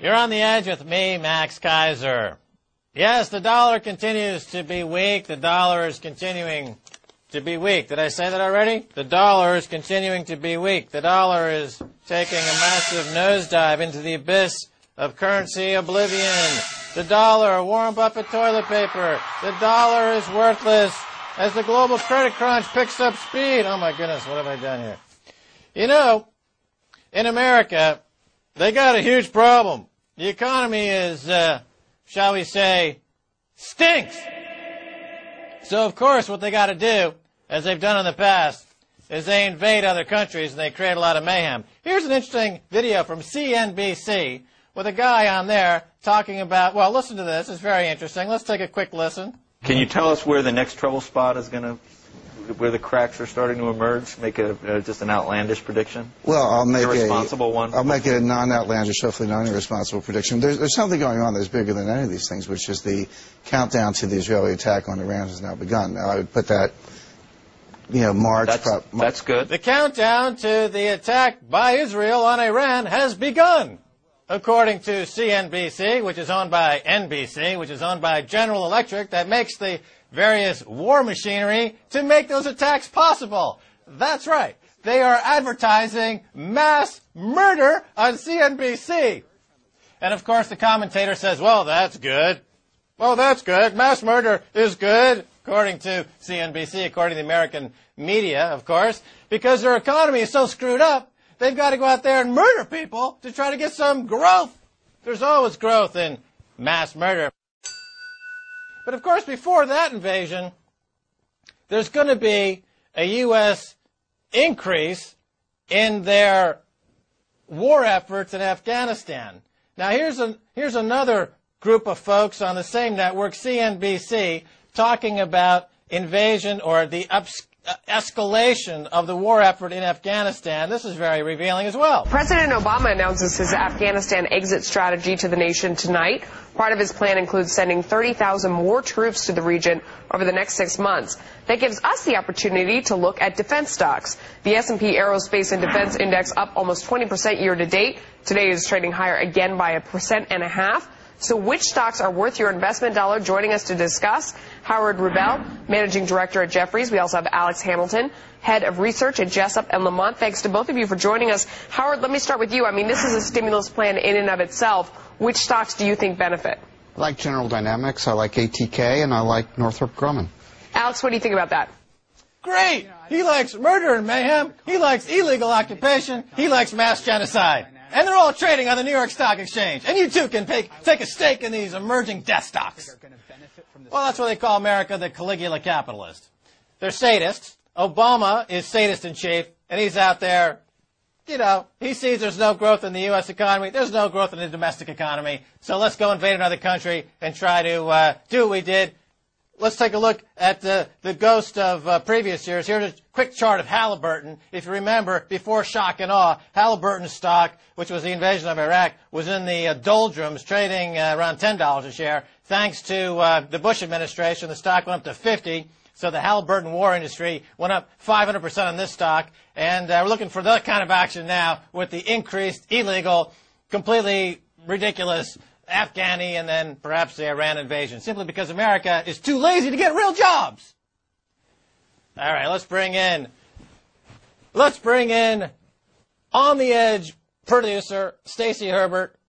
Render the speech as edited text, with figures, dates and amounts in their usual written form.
You're on the edge with me, Max Keiser. Yes, the dollar continues to be weak. The dollar is continuing to be weak. Did I say that already? The dollar is continuing to be weak. The dollar is taking a massive nosedive into the abyss of currency oblivion. The dollar, Warren Buffett toilet paper. The dollar is worthless as the global credit crunch picks up speed. Oh my goodness, what have I done here? You know, in America, they got a huge problem. The economy is, shall we say, stinks. So, of course, what they got to do, as they've done in the past, is they invade other countries and they create a lot of mayhem. Here's an interesting video from CNBC with a guy on there talking about, well, listen to this. It's very interesting. Let's take a quick listen. Can you tell us where the next trouble spot is going to, where the cracks are starting to emerge? Make just an outlandish prediction? Well, I'll make I'll make it a non-outlandish, hopefully non-irresponsible prediction. There's something going on that's bigger than any of these things, which is the countdown to the Israeli attack on Iran has now begun. Now, I would put that, March. That's good. The countdown to the attack by Israel on Iran has begun, according to CNBC, which is owned by NBC, which is owned by General Electric, that makes the various war machinery to make those attacks possible. That's right. They are advertising mass murder on CNBC. And, of course, the commentator says, well, that's good. Well, that's good. Mass murder is good, according to CNBC, according to the American media, of course, because their economy is so screwed up, they've got to go out there and murder people to try to get some growth. There's always growth in mass murder. But, of course, before that invasion, there's going to be a U.S. increase in their war efforts in Afghanistan. Now, here's another group of folks on the same network, CNBC, talking about invasion or the escalation of the war effort in Afghanistan. This is very revealing as well. President Obama announces his Afghanistan exit strategy to the nation tonight. Part of his plan includes sending 30,000 more troops to the region over the next 6 months. That gives us the opportunity to look at defense stocks. The S&P Aerospace and Defense Index up almost 20% year to date. Today is trading higher again by 1.5%. So which stocks are worth your investment dollar? Joining us to discuss, Howard Rubel, Managing Director at Jefferies. We also have Alex Hamilton, Head of Research at Jessup and Lamont. Thanks to both of you for joining us. Howard, let me start with you. I mean, this is a stimulus plan in and of itself. Which stocks do you think benefit? I like General Dynamics, I like ATK, and I like Northrop Grumman. Alex, what do you think about that? Great! He likes murder and mayhem. He likes illegal occupation. He likes mass genocide. And they're all trading on the New York Stock Exchange. And you, too, can take a stake in these emerging death stocks. Well, that's what they call America, the Caligula capitalist. They're sadists. Obama is sadist in chief, and he's out there, he sees there's no growth in the U.S. economy. There's no growth in the domestic economy. So let's go invade another country and try to do what we did. Let's take a look at the ghost of previous years. Here's a quick chart of Halliburton. If you remember, before shock and awe, Halliburton's stock, which was the invasion of Iraq, was in the doldrums, trading around $10 a share. Thanks to the Bush administration, the stock went up to 50. So the Halliburton war industry went up 500% on this stock. And we're looking for that kind of action now with the increased, illegal, completely ridiculous Afghani and then perhaps the Iran invasion, simply because America is too lazy to get real jobs. All right, let's bring in on the edge producer Stacey Herbert,